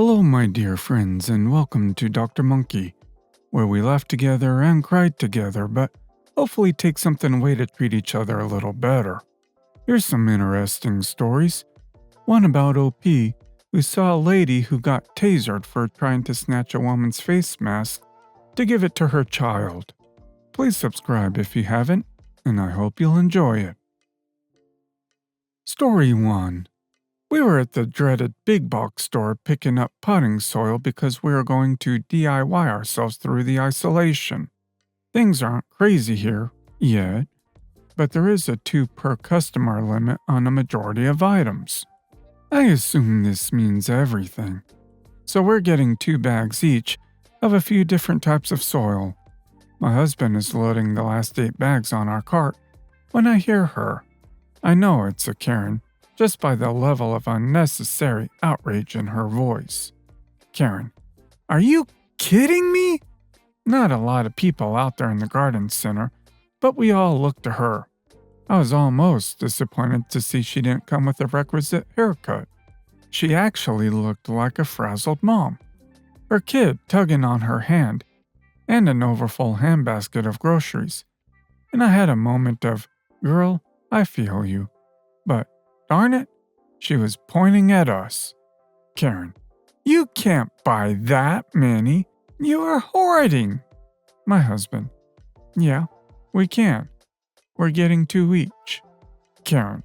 Hello, my dear friends, and welcome to Dr.Monkey, where we laugh together and cried together, but hopefully take something away to treat each other a little better. Here's some interesting stories. One about OP, who saw a lady who got tasered for trying to snatch a woman's face mask to give it to her child. Please subscribe if you haven't, and I hope you'll enjoy it. Story 1. We were at the dreaded big box store picking up potting soil because we were going to DIY ourselves through the isolation. Things aren't crazy here, yet, but there is a 2 per customer limit on a majority of items. I assume this means everything. So we're getting 2 bags each of a few different types of soil. My husband is loading the last 8 bags on our cart when I hear her. I know it's a Karen, just by the level of unnecessary outrage in her voice. Karen: "Are you kidding me?" Not a lot of people out there in the garden center, but we all looked to her. I was almost disappointed to see she didn't come with the requisite haircut. She actually looked like a frazzled mom, her kid tugging on her hand, and an overfull handbasket of groceries. And I had a moment of, girl, I feel you. But darn it, she was pointing at us. Karen: "You can't buy that many. You are hoarding." My husband: "Yeah, we can. We're getting 2 each." Karen: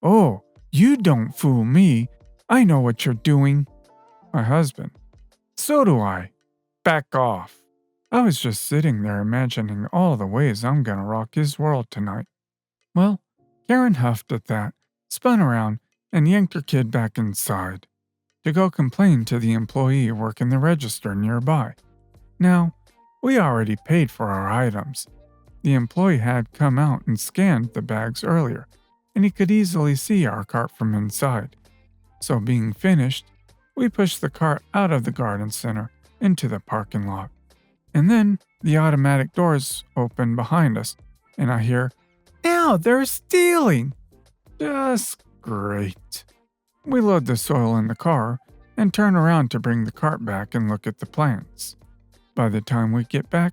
"Oh, you don't fool me. I know what you're doing." My husband: "So do I. Back off." I was just sitting there imagining all the ways I'm gonna rock his world tonight. Well, Karen huffed at that, spun around, and yanked her kid back inside to go complain to the employee working the register nearby. Now, we already paid for our items. The employee had come out and scanned the bags earlier, and he could easily see our cart from inside. So being finished, we pushed the cart out of the garden center into the parking lot. And then the automatic doors open behind us, and I hear, "Now they're stealing!" Just great. We load the soil in the car and turn around to bring the cart back and look at the plants. By the time we get back,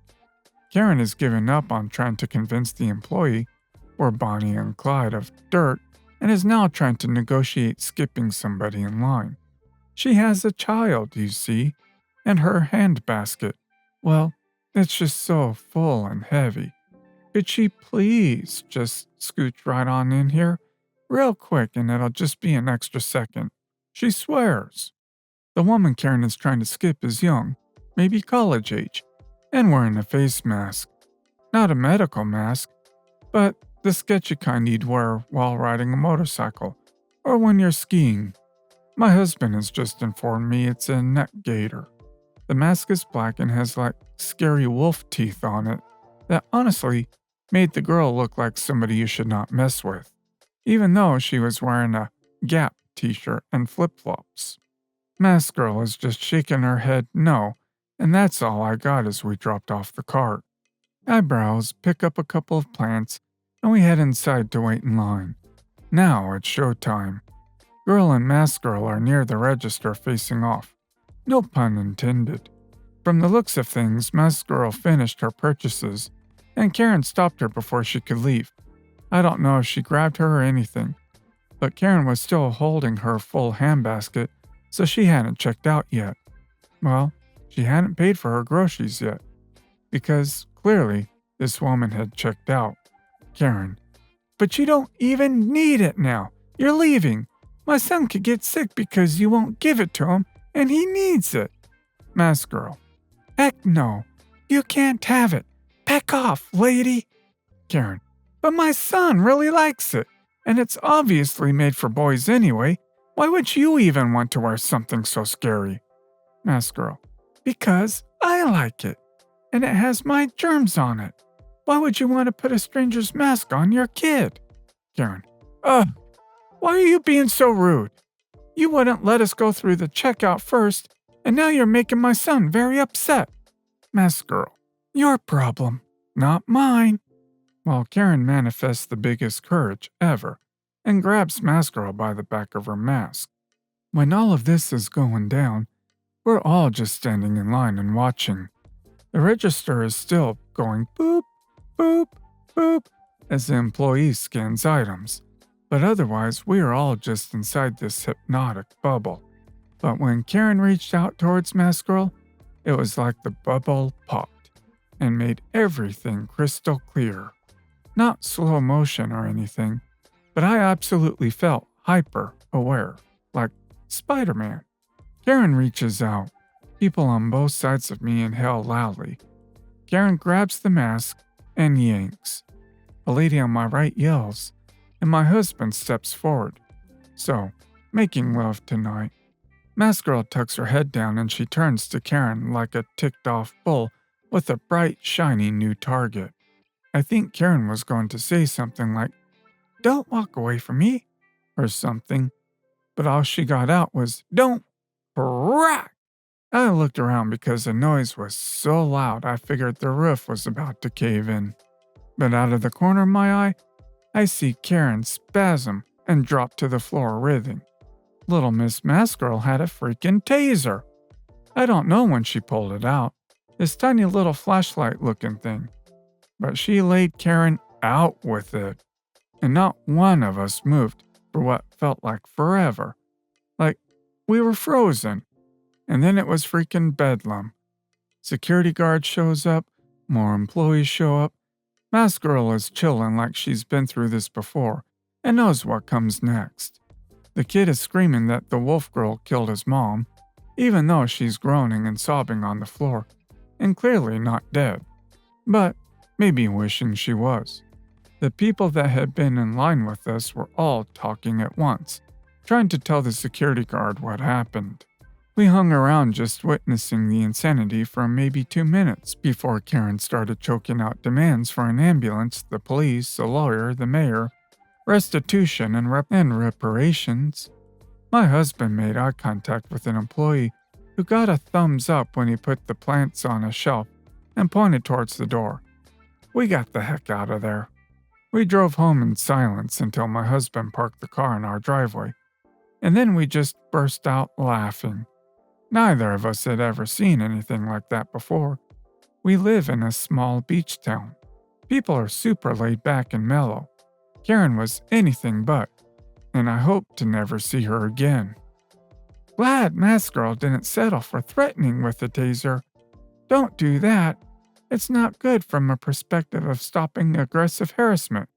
Karen has given up on trying to convince the employee we're Bonnie and Clyde of dirt and is now trying to negotiate skipping somebody in line. She has a child, you see, and her handbasket, well, it's just so full and heavy. Could she please just scooch right on in here? Real quick, and it'll just be an extra second. She swears. The woman Karen is trying to skip is young, maybe college age, and wearing a face mask. Not a medical mask, but the sketchy kind you'd wear while riding a motorcycle, or when you're skiing. My husband has just informed me it's a neck gaiter. The mask is black and has like scary wolf teeth on it that honestly made the girl look like somebody you should not mess with, even though she was wearing a Gap t-shirt and flip-flops. Mask Girl is just shaking her head no, and that's all I got as we dropped off the cart. I browse, pick up a couple of plants, and we head inside to wait in line. Now it's showtime. Girl and Mask Girl are near the register facing off. No pun intended. From the looks of things, Mask Girl finished her purchases, and Karen stopped her before she could leave. I don't know if she grabbed her or anything, but Karen was still holding her full handbasket, so she hadn't checked out yet. Well, she hadn't paid for her groceries yet, because clearly this woman had checked out. Karen: "But you don't even need it now. You're leaving. My son could get sick because you won't give it to him, and he needs it." Mask Girl: "Heck no. You can't have it. Back off, lady." Karen: "But my son really likes it, and it's obviously made for boys anyway. Why would you even want to wear something so scary?" Mask Girl: "Because I like it, and it has my germs on it. Why would you want to put a stranger's mask on your kid?" Karen: "Ugh, why are you being so rude? You wouldn't let us go through the checkout first, and now you're making my son very upset." Mask Girl: "Your problem, not mine." While Karen manifests the biggest courage ever and grabs Mask Girl by the back of her mask. When all of this is going down, We're all just standing in line and watching. The register is still going boop, boop, boop as the employee scans items, but otherwise we are all just inside this hypnotic bubble. But when Karen reached out towards Mask Girl, it was like the bubble popped and made everything crystal clear. Not slow motion or anything, but I absolutely felt hyper aware, like Spider-Man. Karen reaches out. People on both sides of me inhale loudly. Karen grabs the mask and yanks. A lady on my right yells, and my husband steps forward. So, making love tonight. Mask Girl tucks her head down and she turns to Karen like a ticked-off bull with a bright, shiny new target. I think Karen was going to say something like, "Don't walk away from me," or something, but all she got out was, "Don't." Crack! I looked around because the noise was so loud I figured the roof was about to cave in. But out of the corner of my eye, I see Karen spasm and drop to the floor writhing. Little Miss Mask Girl had a freaking taser. I don't know when she pulled it out, this tiny little flashlight looking thing, but she laid Karen out with it. And not one of us moved for what felt like forever. Like we were frozen. And then it was freaking bedlam. Security guard shows up, more employees show up. Mask Girl is chilling like she's been through this before and knows what comes next. The kid is screaming that the wolf girl killed his mom, even though she's groaning and sobbing on the floor, and clearly not dead, but maybe wishing she was. The people that had been in line with us were all talking at once, trying to tell the security guard what happened. We hung around just witnessing the insanity for maybe 2 minutes before Karen started choking out demands for an ambulance, the police, a lawyer, the mayor, restitution, and reparations. My husband made eye contact with an employee who got a thumbs up when he put the plants on a shelf and pointed towards the door. We got the heck out of there. We drove home in silence until my husband parked the car in our driveway, and then we just burst out laughing. Neither of us had ever seen anything like that before. We live in a small beach town. People are super laid back and mellow. Karen was anything but, and I hope to never see her again. Glad Mask Girl didn't settle for threatening with the taser. Don't do that. It's not good from a perspective of stopping aggressive harassment.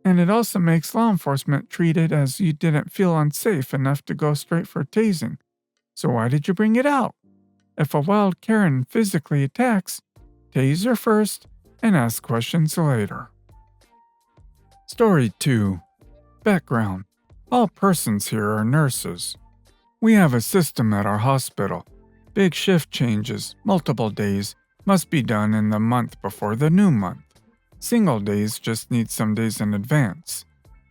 And it also makes law enforcement treat it as you didn't feel unsafe enough to go straight for tasing. So why did you bring it out? If a wild Karen physically attacks, taser first and ask questions later. Story 2. Background. All persons here are nurses. We have a system at our hospital. Big shift changes, multiple days, must be done in the month before the new month. Single days just need some days in advance.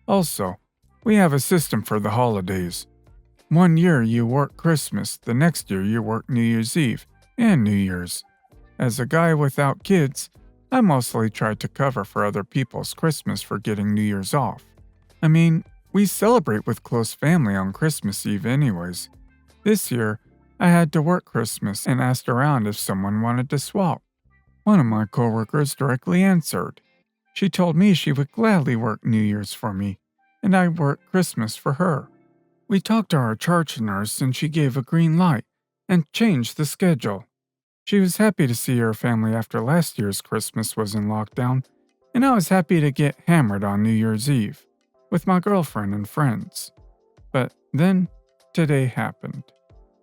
Also, we have a system for the holidays. 1 year you work Christmas, the next year you work New Year's Eve and New Year's. As a guy without kids, I mostly try to cover for other people's Christmas for getting New Year's off. I mean, we celebrate with close family on Christmas Eve anyways. This year, I had to work Christmas and asked around if someone wanted to swap. One of my coworkers directly answered. She told me she would gladly work New Year's for me, and I'd work Christmas for her. We talked to our charge nurse and she gave a green light and changed the schedule. She was happy to see her family after last year's Christmas was in lockdown, and I was happy to get hammered on New Year's Eve with my girlfriend and friends. But then, today happened.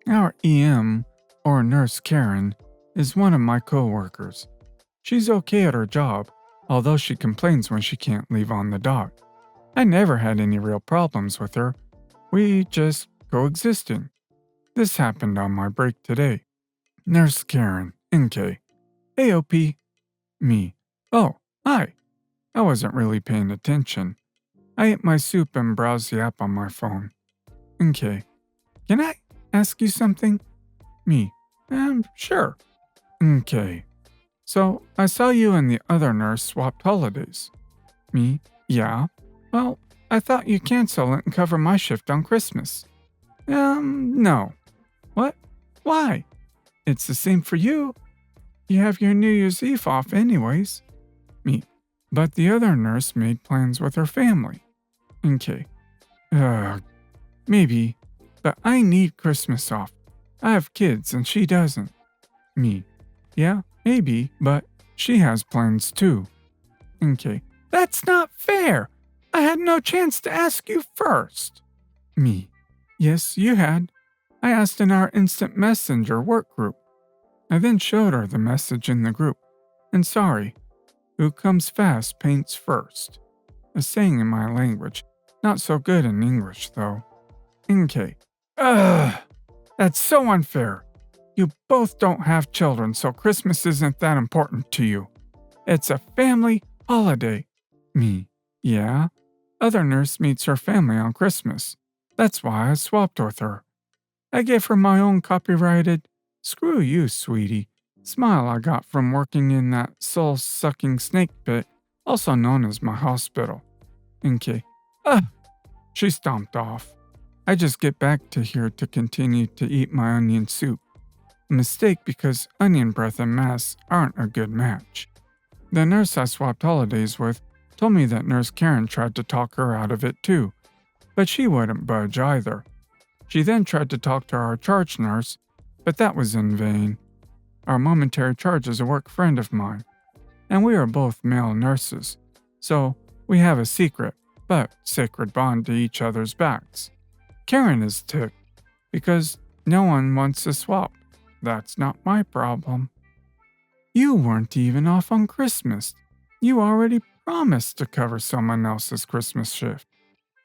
Our EM, or Nurse Karen, is one of my coworkers. She's okay at her job, although she complains when she can't leave on the dot. I never had any real problems with her. We just coexisting. This happened on my break today. Nurse Karen, NK. AOP. Me. Oh, hi. I wasn't really paying attention. I ate my soup and browsed the app on my phone. NK. Can I ask you something? Me. Sure. NK. So, I saw you and the other nurse swapped holidays. Me. Yeah. Well, I thought you'd cancel it and cover my shift on Christmas. No. What? Why? It's the same for you. You have your New Year's Eve off anyways. Me. But the other nurse made plans with her family. Okay. Maybe. But I need Christmas off. I have kids and she doesn't. Me. Yeah, maybe, but she has plans too. Okay. That's not fair. I had no chance to ask you first. Me. Yes, you had. I asked in our instant messenger work group. I then showed her the message in the group. And sorry, who comes fast paints first. A saying in my language. Not so good in English, though. Okay. Ugh! That's so unfair. You both don't have children, so Christmas isn't that important to you. It's a family holiday. Me. Yeah? Other nurse meets her family on Christmas. That's why I swapped with her. I gave her my own copyrighted, "Screw you, sweetie," smile I got from working in that soul-sucking snake pit, also known as my hospital. Okay. Ugh! She stomped off. I just get back to here to continue to eat my onion soup. A mistake because onion breath and mass aren't a good match. The nurse I swapped holidays with told me that Nurse Karen tried to talk her out of it too, but she wouldn't budge either. She then tried to talk to our charge nurse, but that was in vain. Our momentary charge is a work friend of mine, and we are both male nurses, so we have a secret but sacred bond to each other's backs. Karen is ticked because no one wants to swap. That's not my problem. You weren't even off on Christmas. You already promised to cover someone else's Christmas shift,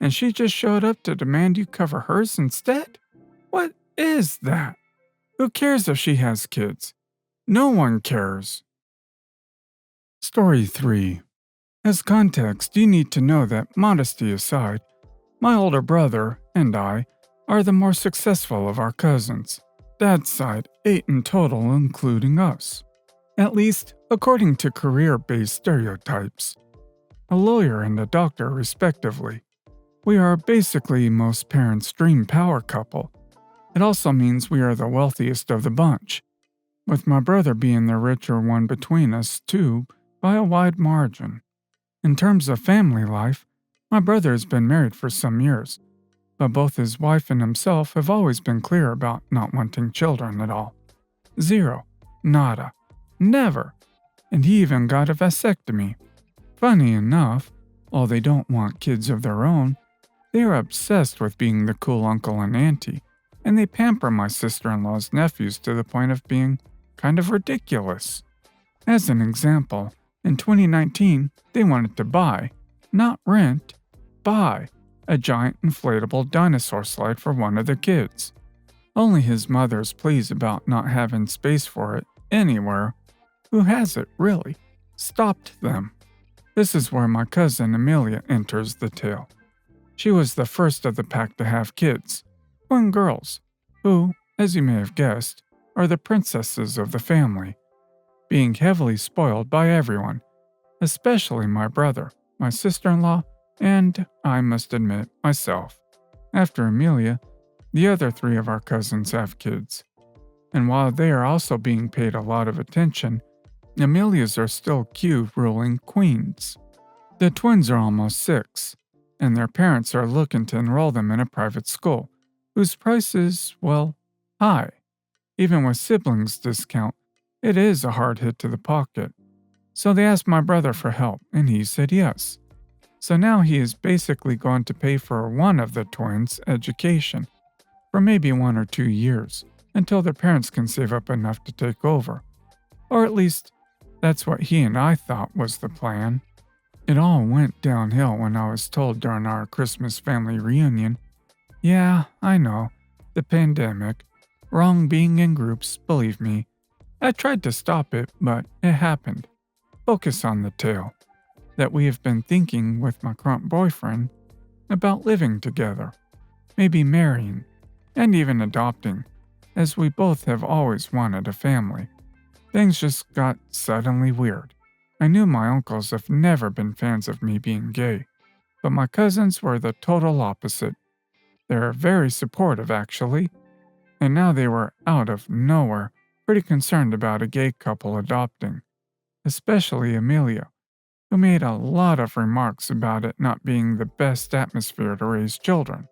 and she just showed up to demand you cover hers instead? What is that? Who cares if she has kids? No one cares. Story 3. As context, you need to know that, modesty aside, my older brother and I are the more successful of our cousins. Dad's side, 8 in total, including us. At least, according to career-based stereotypes. A lawyer and a doctor, respectively. We are basically most parents' dream power couple. It also means we are the wealthiest of the bunch, with my brother being the richer one between us, too, by a wide margin. In terms of family life, my brother has been married for some years, but both his wife and himself have always been clear about not wanting children at all. Zero. Nada. Never. And he even got a vasectomy. Funny enough, while they don't want kids of their own, they are obsessed with being the cool uncle and auntie, and they pamper my sister-in-law's nephews to the point of being kind of ridiculous. As an example, in 2019, they wanted to buy, not rent, buy, a giant inflatable dinosaur slide for one of the kids. Only his mother's pleas about not having space for it anywhere, who has it really, stopped them. This is where my cousin Amelia enters the tale. She was the first of the pack to have kids, twin girls, who, as you may have guessed, are the princesses of the family, being heavily spoiled by everyone, especially my brother, my sister-in-law, and, I must admit, myself. After Amelia, the other 3 of our cousins have kids, and while they are also being paid a lot of attention, Amelia's are still Q-ruling queens. The twins are almost 6, and their parents are looking to enroll them in a private school, whose price is, well, high. Even with siblings discount, it is a hard hit to the pocket. So they asked my brother for help, and he said yes. So now he is basically going to pay for one of the twins' education for maybe 1 or 2 years, until their parents can save up enough to take over. Or at least, that's what he and I thought was the plan. It all went downhill when I was told during our Christmas family reunion. Yeah, I know, the pandemic. Wrong being in groups, believe me. I tried to stop it, but it happened. Focus on the tale. That we have been thinking with my current boyfriend about living together, maybe marrying, and even adopting, as we both have always wanted a family. Things just got suddenly weird. I knew my uncles have never been fans of me being gay, but my cousins were the total opposite. They're very supportive, actually, and now they were out of nowhere pretty concerned about a gay couple adopting, especially Amelia, who made a lot of remarks about it not being the best atmosphere to raise children.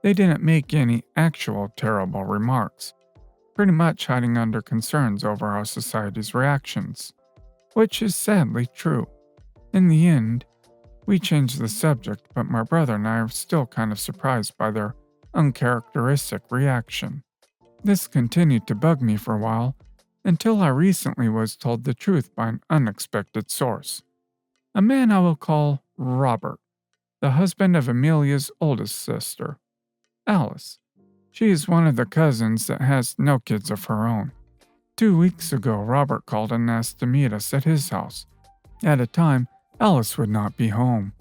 They didn't make any actual terrible remarks, pretty much hiding under concerns over our society's reactions, which is sadly true. In the end, we changed the subject, but my brother and I are still kind of surprised by their uncharacteristic reaction. This continued to bug me for a while, until I recently was told the truth by an unexpected source. A man I will call Robert, the husband of Amelia's oldest sister, Alice. She is one of the cousins that has no kids of her own. 2 weeks ago, Robert called and asked to meet us at his house. At a time, Alice would not be home.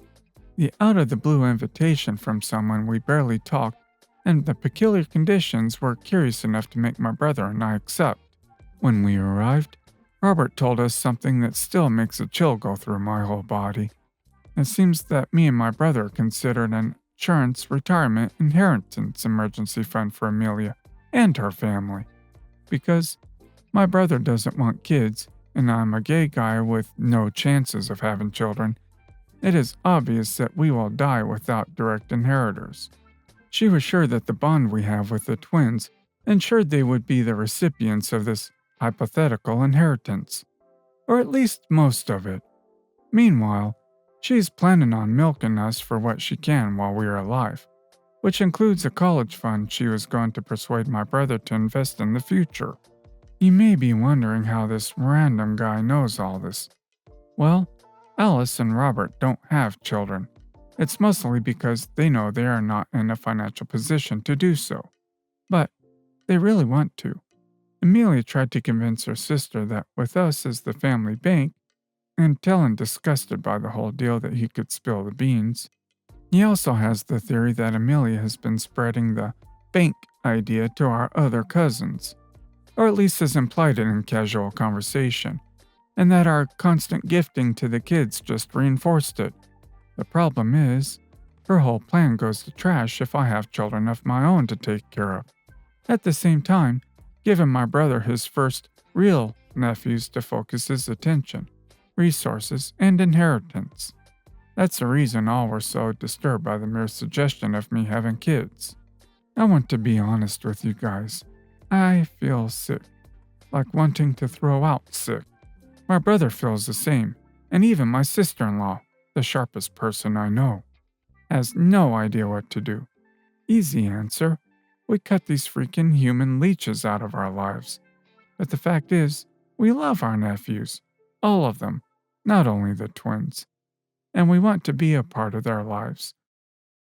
The out-of-the-blue invitation from someone we barely talked and the peculiar conditions were curious enough to make my brother and I accept. When we arrived, Robert told us something that still makes a chill go through my whole body. It seems that me and my brother considered an insurance, retirement, inheritance emergency fund for Amelia and her family. Because my brother doesn't want kids, and I'm a gay guy with no chances of having children, it is obvious that we will die without direct inheritors. She was sure that the bond we have with the twins ensured they would be the recipients of this hypothetical inheritance, or at least most of it. Meanwhile, she is planning on milking us for what she can while we are alive, which includes a college fund she was going to persuade my brother to invest in the future. You may be wondering how this random guy knows all this. Well, Alice and Robert don't have children. It's mostly because they know they are not in a financial position to do so. But they really want to. Amelia tried to convince her sister that with us as the family bank, and Dylan disgusted by the whole deal that he could spill the beans. He also has the theory that Amelia has been spreading the bank idea to our other cousins, or at least has implied it in casual conversation, and that our constant gifting to the kids just reinforced it. The problem is, her whole plan goes to trash if I have children of my own to take care of. At the same time, giving my brother his first real nephews to focus his attention, resources, and inheritance. That's the reason all were so disturbed by the mere suggestion of me having kids. I want to be honest with you guys. I feel sick, like wanting to throw out sick. My brother feels the same, and even my sister-in-law, the sharpest person I know, has no idea what to do. Easy answer. We cut these freaking human leeches out of our lives. But the fact is, we love our nephews. All of them. Not only the twins. And we want to be a part of their lives.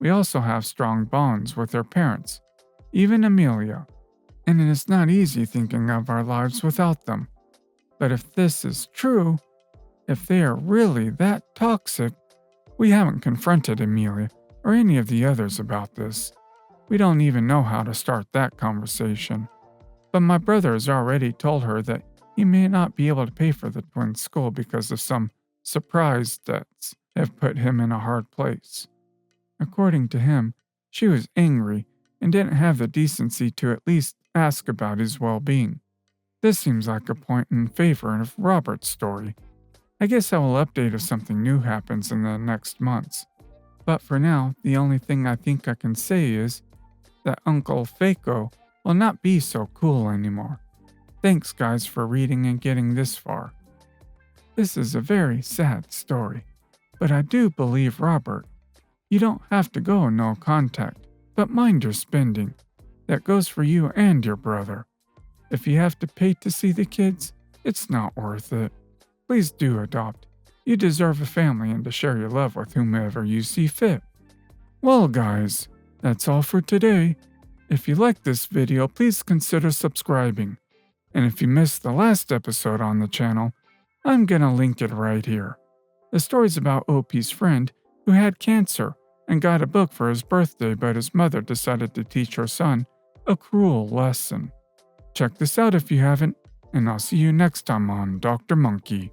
We also have strong bonds with their parents. Even Amelia. And it is not easy thinking of our lives without them. But if this is true, if they are really that toxic, we haven't confronted Amelia or any of the others about this. We don't even know how to start that conversation. But my brother has already told her that he may not be able to pay for the twins' school because of some surprise debts have put him in a hard place. According to him, she was angry and didn't have the decency to at least ask about his well-being. This seems like a point in favor of Robert's story. I guess I will update if something new happens in the next months. But for now, the only thing I think I can say is that Uncle Faco will not be so cool anymore. Thanks guys for reading and getting this far. This is a very sad story, but I do believe Robert. You don't have to go no contact, but mind your spending. That goes for you and your brother. If you have to pay to see the kids, it's not worth it. Please do adopt. You deserve a family and to share your love with whomever you see fit. Well guys, that's all for today. If you liked this video, please consider subscribing. And if you missed the last episode on the channel, I'm gonna link it right here. The story's about OP's friend who had cancer and got a book for his birthday, but his mother decided to teach her son a cruel lesson. Check this out if you haven't, and I'll see you next time on Dr. Monkey.